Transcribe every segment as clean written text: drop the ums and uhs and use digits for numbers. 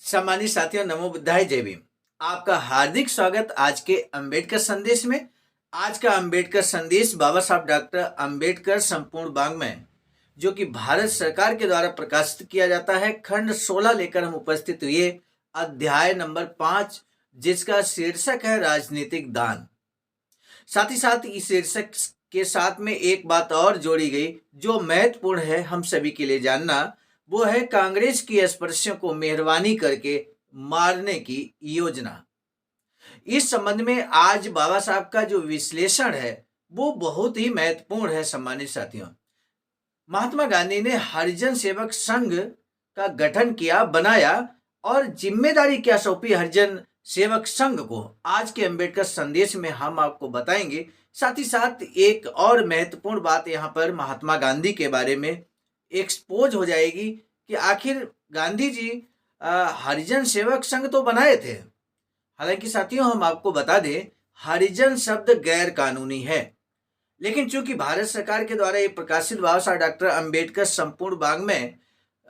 सम्मानित साथियों, नमो बुद्धाय, जय भीम। आपका हार्दिक स्वागत आज के अंबेडकर संदेश में। आज का अंबेडकर संदेश बाबा साहब डॉक्टर अंबेडकर संपूर्ण वाङ्मय, जो कि भारत सरकार के द्वारा प्रकाशित किया जाता है, खंड 16 लेकर हम उपस्थित हुए। अध्याय नंबर 5, जिसका शीर्षक है राजनीतिक दान। साथ ही साथ इस शीर्षक के साथ में एक बात और जोड़ी गई जो महत्वपूर्ण है हम सभी के लिए जानना। वो है कांग्रेस की अस्पृश्यों को मेहरबानी करके मारने की योजना। इस संबंध में आज बाबा साहब का जो विश्लेषण है वो बहुत ही महत्वपूर्ण है। सम्मानित साथियों, महात्मा गांधी ने हरिजन सेवक संघ का गठन किया, बनाया और जिम्मेदारी क्या सौंपी हरिजन सेवक संघ को, आज के अंबेडकर संदेश में हम आपको बताएंगे। साथ ही साथ एक और महत्वपूर्ण बात यहाँ पर महात्मा गांधी के बारे में एक्सपोज हो जाएगी कि आखिर गांधी जी हरिजन सेवक संघ तो बनाए थे। हालांकि साथियों, हम आपको बता दें, हरिजन शब्द गैर कानूनी है, लेकिन चूंकि भारत सरकार के द्वारा ये प्रकाशित बाबा साहब डॉक्टर अंबेडकर संपूर्ण वाङ्मय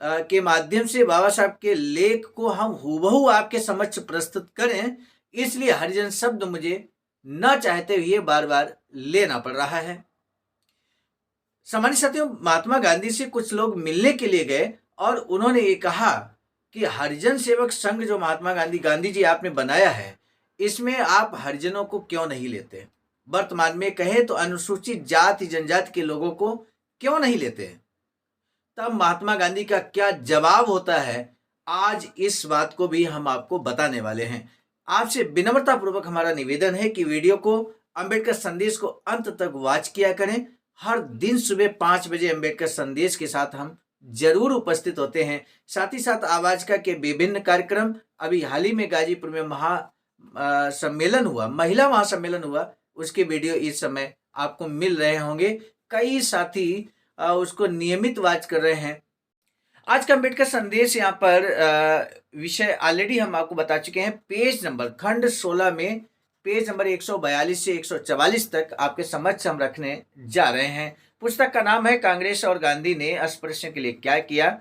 के माध्यम से बाबा साहब के लेख को हम हूबहू आपके समक्ष प्रस्तुत करें, इसलिए हरिजन शब्द मुझे न चाहते हुए बार बार लेना पड़ रहा है। सामान्य साथियों, महात्मा गांधी से कुछ लोग मिलने के लिए गए और उन्होंने ये कहा कि हरिजन सेवक संघ जो महात्मा गांधी जी आपने बनाया है, इसमें आप हरिजनों को क्यों नहीं लेते? वर्तमान में कहें तो अनुसूचित जाति जनजाति के लोगों को क्यों नहीं लेते? तब महात्मा गांधी का क्या जवाब होता है, आज इस बात को भी हम आपको बताने वाले हैं। आपसे विनम्रता पूर्वक हमारा निवेदन है कि वीडियो को, अंबेडकर संदेश को अंत तक वॉच किया करें। हर दिन सुबह 5 बजे अंबेडकर संदेश के साथ हम जरूर उपस्थित होते हैं। साथ ही साथ आवाज का के विभिन्न कार्यक्रम, अभी हाल ही में गाजीपुर में सम्मेलन हुआ, महिला महासम्मेलन हुआ, उसके वीडियो इस समय आपको मिल रहे होंगे। कई साथी उसको नियमित वॉच कर रहे हैं। आज का अंबेडकर संदेश यहाँ पर विषय ऑलरेडी हम आपको बता चुके हैं। पेज नंबर खंड 16 में पेज नंबर 142 से 144 तक आपके समक्ष हम रखने जा रहे हैं। पुस्तक का नाम है कांग्रेस और गांधी ने अस्पृश्यों के लिए क्या किया।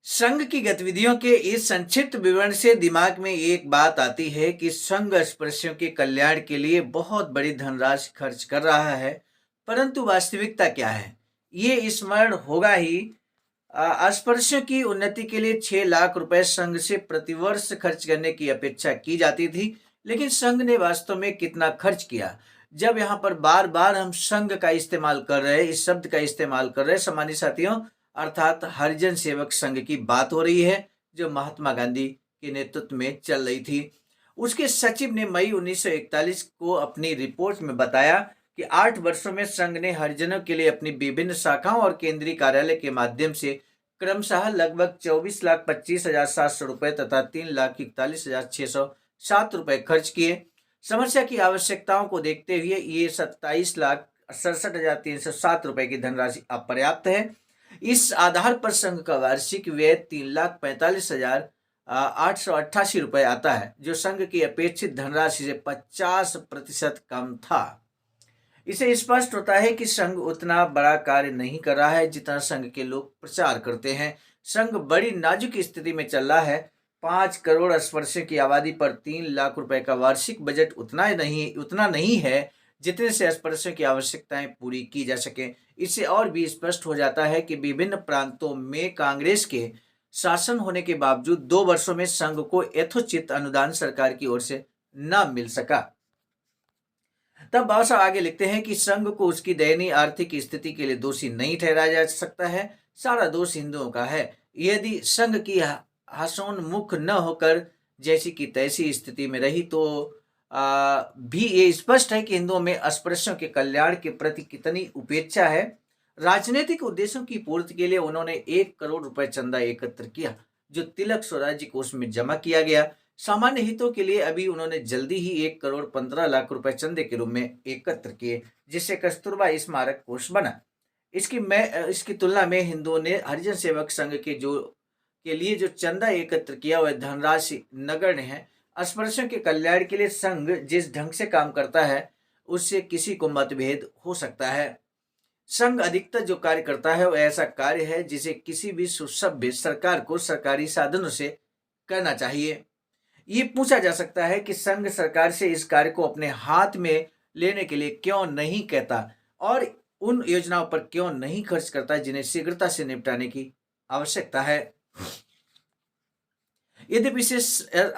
संघ की गतिविधियों के इस संक्षिप्त विवरण से दिमाग में एक बात आती है कि संघ अस्पृश्यों के कल्याण के लिए बहुत बड़ी धनराशि खर्च कर रहा है, परंतु वास्तविकता क्या है ये स्मरण होगा ही। अस्पृश्यों की उन्नति के लिए 6 लाख रुपए संघ से प्रतिवर्ष खर्च करने की अपेक्षा की जाती थी, लेकिन संघ ने वास्तव में कितना खर्च किया? जब यहाँ पर बार बार हम संघ का इस्तेमाल कर रहे हैं, इस शब्द का इस्तेमाल कर रहे हैं सम्मानित साथियों, अर्थात हरिजन सेवक संघ की बात हो रही है जो महात्मा गांधी के नेतृत्व में चल रही थी। उसके सचिव ने मई 1941 को अपनी रिपोर्ट में बताया कि 8 वर्षों में संघ ने हरिजनों के लिए अपनी विभिन्न शाखाओं और केंद्रीय कार्यालय के माध्यम से क्रमशः लगभग 24,25,700 रुपए तथा 3,41,607 रुपए खर्च किए। समस्या की आवश्यकताओं को देखते हुए ये 27,67,307 रुपए की धनराशि अपर्याप्त है। इस आधार पर संघ का वार्षिक व्यय 3,45,888 रुपए आता है, जो संघ की अपेक्षित धनराशि से 50% कम था। इसे स्पष्ट होता है कि संघ उतना बड़ा कार्य नहीं कर रहा है जितना संघ के लोग प्रचार करते हैं। संघ बड़ी नाजुक स्थिति में चल रहा है। 5 करोड़ अस्पृश्यों की आबादी पर 3 लाख रुपए का वार्षिक बजट उतना नहीं है जितने से अस्पृश्यों की आवश्यकताएं पूरी की जा सके। इससे और भी स्पष्ट हो जाता है कि विभिन्न प्रांतों में कांग्रेस के शासन होने के बावजूद 2 वर्षों में संघ को यथोचित अनुदान सरकार की ओर से न मिल सका। तब बाबा साहब आगे लिखते हैं कि संघ को उसकी दयनीय आर्थिक स्थिति के लिए दोषी नहीं ठहराया जा सकता है, सारा दोष हिंदुओं का है। यदि संघ की हसोन्मुख न होकर जैसी की तैसी स्थिति में रही तो भी ये स्पष्ट है कि हिंदुओं में अस्पृश्यों के कल्याण के प्रति कितनी उपेक्षा है। राजनीतिक उद्देश्यों की पूर्ति के लिए उन्होंने 1 करोड़ रुपए चंदा एकत्र किया, जो तिलक स्वराज्य कोष में जमा किया गया। सामान्य हितों के लिए अभी उन्होंने जल्दी ही 1 करोड़ 15 लाख रुपए चंदे के रूप में एकत्र किए, जिससे कस्तूरबा स्मारक कोष बना। इसकी तुलना में हिंदुओं ने हरिजन सेवक संघ के लिए जो चंदा एकत्र किया वह धनराशि नगण्य है। अस्पृश्यों के कल्याण के लिए संघ जिस ढंग से काम करता है उससे किसी को मतभेद हो सकता है। संघ अधिकतर जो कार्य करता है वह ऐसा कार्य है जिसे किसी भी सुसभ्य सरकार को सरकारी साधनों से करना चाहिए। ये पूछा जा सकता है कि संघ सरकार से इस कार्य को अपने हाथ में लेने के लिए क्यों नहीं कहता और उन योजनाओं पर क्यों नहीं खर्च करता जिन्हें शीघ्रता से निपटाने की आवश्यकता है। यदि विशेष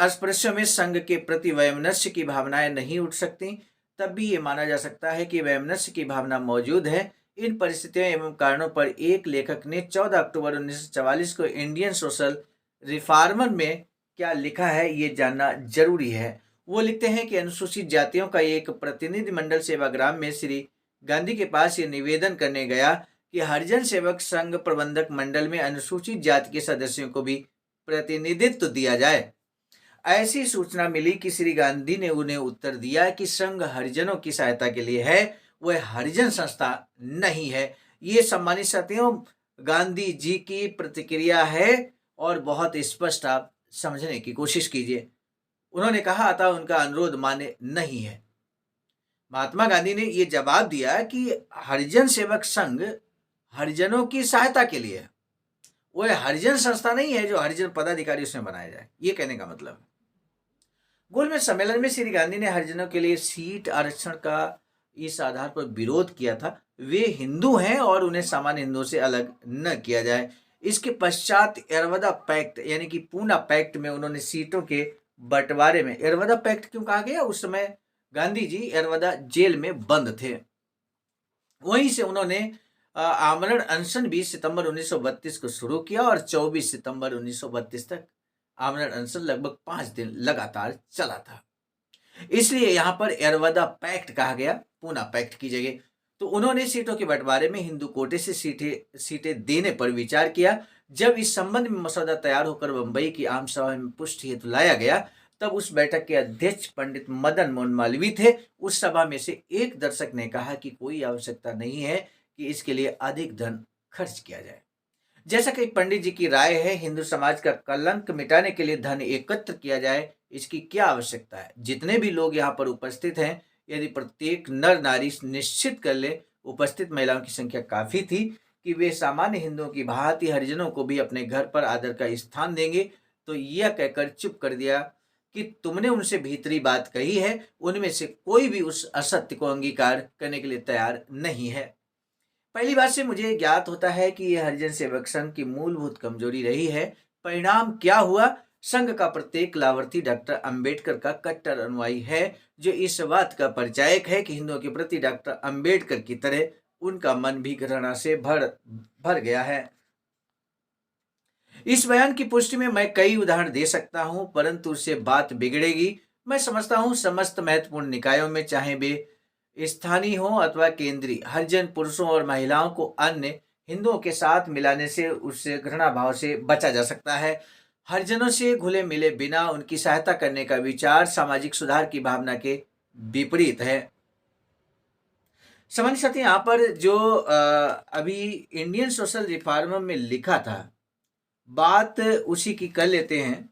स्पर्शों में संघ के प्रति वैमनस्य की भावनाएं नहीं उठ सकती, तब भी ये माना जा सकता है कि वैमनस्य की भावना मौजूद है। इन परिस्थितियों एवं कारणों पर एक लेखक ने 14 अक्टूबर 1944 को इंडियन सोशल रिफॉर्मर में क्या लिखा है ये जानना जरूरी है। वो लिखते हैं कि अनुसूचित जातियों का एक प्रतिनिधि मंडल सेवाग्राम में श्री गांधी के पास ये निवेदन करने गया कि हरिजन सेवक संघ प्रबंधक मंडल में अनुसूचित जाति के सदस्यों को भी प्रतिनिधित्व दिया जाए। ऐसी सूचना मिली कि श्री गांधी ने उन्हें उत्तर दिया कि संघ हरिजनों की सहायता के लिए है, वह हरिजन संस्था नहीं है। ये सम्मानित साथियों गांधी जी की प्रतिक्रिया है और बहुत स्पष्ट आप समझने की कोशिश कीजिए। उन्होंने कहा था उनका अनुरोध मान्य नहीं है। महात्मा गांधी ने यह जवाब दिया कि हरिजन सेवक संघ हरिजनों की सहायता के लिए है, वह हरिजन संस्था नहीं है जो हरिजन पदाधिकारी उसमें बनाया जाए। ये कहने का मतलब है। गोलमेज सम्मेलन में श्री गांधी ने हरिजनों के लिए सीट आरक्षण का इस आधार पर विरोध किया था वे हिंदू हैं और उन्हें सामान्य हिंदुओं से अलग न किया जाए। इसके पश्चात एरवदा पैक्ट यानी कि पूना पैक्ट में उन्होंने सीटों के बंटवारे में, एरवदा पैक्ट क्यों कहा गया, उस समय गांधी जी एरवदा जेल में बंद थे। वहीं से उन्होंने आमरण अनशन 20 सितंबर 1932 को शुरू किया और 24 सितंबर 1932 तक आमरण अनशन लगभग 5 दिन लगातार चला था। इसलिए यहां पर एरवदा पैक्ट कहा गया, पूना पैक्ट की जगह। तो उन्होंने सीटों के बंटवारे में हिंदू कोटे से सीटें देने पर विचार किया। जब इस संबंध में मसौदा तैयार होकर बंबई की आम सभा में पुष्टि हेतु लाया गया, तब उस बैठक के अध्यक्ष पंडित मदन मोहन मालवीय थे। उस सभा में से एक दर्शक ने कहा कि कोई आवश्यकता नहीं है कि इसके लिए अधिक धन खर्च किया जाए। जैसा कि पंडित जी की राय है, हिंदू समाज का कलंक मिटाने के लिए धन एकत्र किया जाए, इसकी क्या आवश्यकता है। जितने भी लोग यहाँ पर उपस्थित हैं, यदि प्रत्येक नर नारी निश्चित कर ले, उपस्थित महिलाओं की संख्या काफी थी कि वे सामान्य हिंदुओं की भांति हरिजनों को भी अपने घर पर आदर का स्थान देंगे, तो यह कहकर चुप कर दिया कि तुमने उनसे भीतरी बात कही है, उनमें से कोई भी उस असत्य को अंगीकार करने के लिए तैयार नहीं है। पहली बात से मुझे ज्ञात होता है कि यह हरिजन सेवक संघ की मूलभूत कमजोरी रही है। परिणाम क्या हुआ, संघ का प्रत्येक लाभार्थी डॉक्टर अंबेडकर का कट्टर अनुयायी है, जो इस बात का परिचायक है कि हिंदुओं के प्रति डॉक्टर अंबेडकर की तरह उनका मन भी घृणा से भर गया है। इस बयान की पुष्टि में मैं कई उदाहरण दे सकता हूं, परंतु उससे बात बिगड़ेगी। मैं समझता हूं समस्त महत्वपूर्ण निकायों में, चाहे वे स्थानीय हो अथवा केंद्रीय, हरिजन पुरुषों और महिलाओं को अन्य हिंदुओं के साथ मिलाने से उससे घृणा भाव से बचा जा सकता है। हरिजनों से घुले मिले बिना उनकी सहायता करने का विचार सामाजिक सुधार की भावना के विपरीत है। सामान्य साथी, यहाँ पर जो अभी इंडियन सोशल रिफॉर्मर में लिखा था, बात उसी की कर लेते हैं।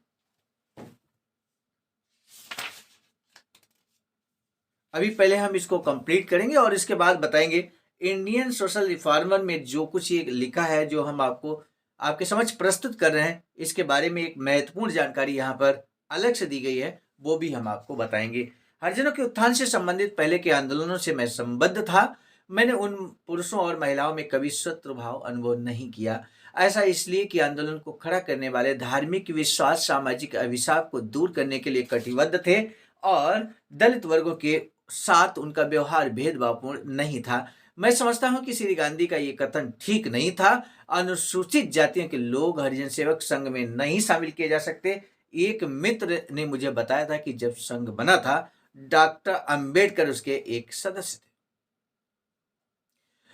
अभी पहले हम इसको कंप्लीट करेंगे और इसके बाद बताएंगे इंडियन सोशल रिफॉर्मर में जो कुछ ये लिखा है, जो हम आपको आपके समझ प्रस्तुत कर रहे हैं, इसके बारे में एक महत्वपूर्ण जानकारी यहाँ पर अलग से दी गई है, वो भी हम आपको बताएंगे। हरिजनों के उत्थान से संबंधित पहले के आंदोलनों से मैं संबद्ध था। मैंने उन पुरुषों और महिलाओं में कभी शत्रु भाव अनुभव नहीं किया। ऐसा इसलिए कि आंदोलन को खड़ा करने वाले धार्मिक विश्वास सामाजिक अभिशाप को दूर करने के लिए कटिबद्ध थे और दलित वर्गों के साथ उनका व्यवहार भेदभावपूर्ण नहीं था। मैं समझता हूं कि श्री गांधी का ये कथन ठीक नहीं था। अनुसूचित जातियों के लोग हरिजन सेवक संघ में नहीं शामिल किए जा सकते। एक मित्र ने मुझे बताया था कि जब संघ बना था, डॉक्टर अंबेडकर उसके एक सदस्य थे।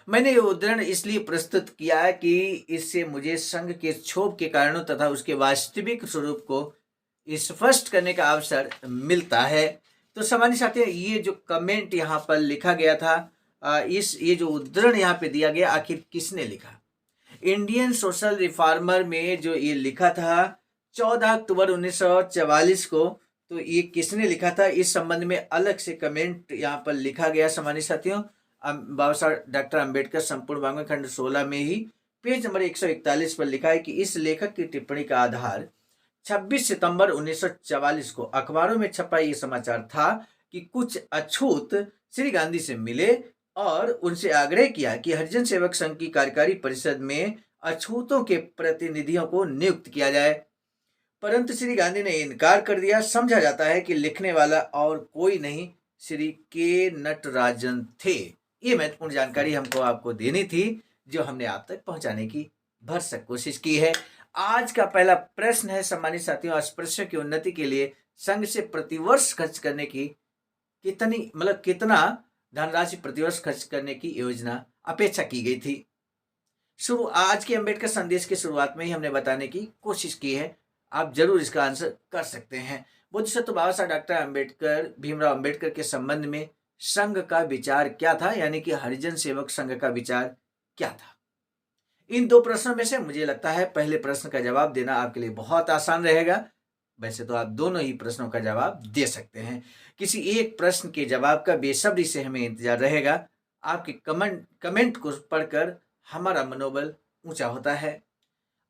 मैंने ये उदाहरण इसलिए प्रस्तुत किया है कि इससे मुझे संघ के क्षोभ के कारणों तथा उसके वास्तविक स्वरूप को स्पष्ट करने का अवसर मिलता है। तो सामान्य साथियों, ये जो कमेंट यहाँ पर लिखा गया था, ये जो उद्धरण यहाँ पे दिया गया, आखिर किसने लिखा। इंडियन सोशल रिफॉर्मर में जो ये लिखा था 14 अक्टूबर 1944 को, तो ये किसने लिखा था, इस संबंध में अलग से कमेंट यहाँ पर लिखा गया। सामान्य साथियों, बाबा साहब डॉक्टर अंबेडकर संपूर्ण वाङ्मय खंड 16 में ही पेज नंबर 141 पर लिखा है कि इस लेखक की टिप्पणी का आधार 26 सितंबर 1944 को अखबारों में छपा ये समाचार था कि कुछ अछूत श्री गांधी से मिले और उनसे आग्रह किया कि हरिजन सेवक संघ की कार्यकारी परिषद में अछूतों के प्रतिनिधियों को नियुक्त किया जाए, परंतु श्री गांधी ने इनकार कर दिया। समझा जाता है कि लिखने वाला और कोई नहीं श्री के नटराजन थे। ये महत्वपूर्ण जानकारी हमको आपको देनी थी जो हमने आप तक पहुंचाने की भरसक कोशिश की है। आज का पहला प्रश्न है सम्मानित साथियों, अस्पृश्यों की उन्नति के लिए संघ से प्रतिवर्ष खर्च करने की कितना धनराशि प्रतिवर्ष खर्च करने की योजना अपेक्षा की गई थी। आज के अंबेडकर संदेश की शुरुआत में ही हमने बताने की कोशिश की है, आप जरूर इसका आंसर कर सकते हैं। बोधिसत्व बाबा साहब डॉक्टर अंबेडकर भीमराव अंबेडकर के संबंध में संघ का विचार क्या था, यानी कि हरिजन सेवक संघ का विचार क्या था। इन दो प्रश्नों में से मुझे लगता है पहले प्रश्न का जवाब देना आपके लिए बहुत आसान रहेगा। वैसे तो आप दोनों ही प्रश्नों का जवाब दे सकते हैं। किसी एक प्रश्न के जवाब का बेसब्री से हमें इंतजार रहेगा। आपके कमेंट को पढ़कर हमारा मनोबल ऊंचा होता है।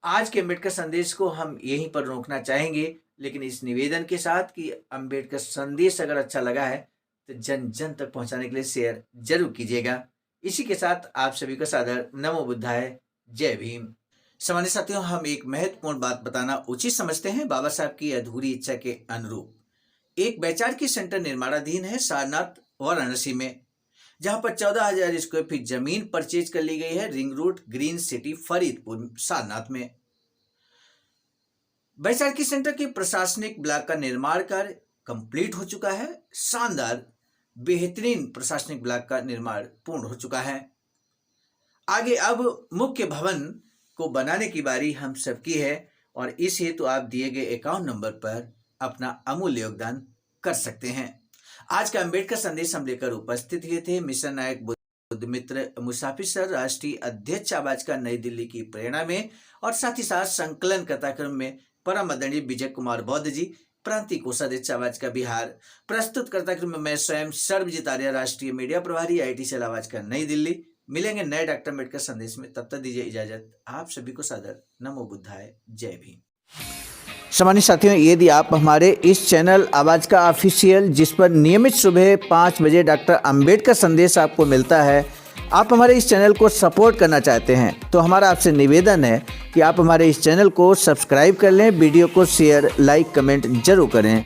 आज के अंबेडकर संदेश को हम यहीं पर रोकना चाहेंगे, लेकिन इस निवेदन के साथ कि अंबेडकर संदेश अगर अच्छा लगा है तो जन जन तक पहुंचाने के लिए शेयर जरूर कीजिएगा। इसी के साथ आप सभी को सादर नमो बुद्धाय, जय भीम। सामान्य साथियों, हम एक महत्वपूर्ण बात बताना उचित समझते हैं। बाबा साहब की अधूरी इच्छा के अनुरूप एक वैचारिकी सेंटर निर्माणाधीन है सारनाथ वाराणसी में, जहां पर 14,000 स्क्वायर फीट जमीन परचेज कर ली गई है ring road green city Faridpur Sarnath में। वैचारिकी सेंटर के प्रशासनिक ब्लॉक का निर्माण कार्य कंप्लीट हो चुका है। शानदार बेहतरीन प्रशासनिक ब्लॉक का निर्माण पूर्ण हो चुका है। आगे अब मुख्य भवन को बनाने की बारी हम सबकी है और इस हेतु आप दिए गए अकाउंट नंबर पर अपना अमूल्य योगदान कर सकते हैं। आज का अंबेडकर संदेश हम लेकर उपस्थित हुए थे मिशन नायक बुद्ध मित्र मुसाफिर सर, राष्ट्रीय अध्यक्ष आवाज का नई दिल्ली की प्रेरणा में, और साथ ही साथ संकलन कथाक्रम में परम आदरणीय विजय कुमार बौद्ध जी, प्रांतीय कोषाध्यक्ष आवाज का बिहार। प्रस्तुत कथाक्रम में मैं स्वयं सर्वजीत आर्य, राष्ट्रीय मीडिया प्रभारी, IIT सेल आवाज का नई दिल्ली। मिलेंगे नए डॉक्टर अम्बेडकर संदेश में, तब तक दीजिए इजाजत। आप सभी को सादर नमो बुद्धाय, जय भीम। सामान्य साथियों, यदि आप हमारे इस चैनल आवाज का ऑफिशियल, जिस पर नियमित सुबह 5 बजे डॉक्टर अंबेडकर संदेश आपको मिलता है, आप हमारे इस चैनल को सपोर्ट करना चाहते हैं तो हमारा आपसे निवेदन है कि आप हमारे इस चैनल को सब्सक्राइब कर लें, वीडियो को शेयर, लाइक, कमेंट जरूर करें।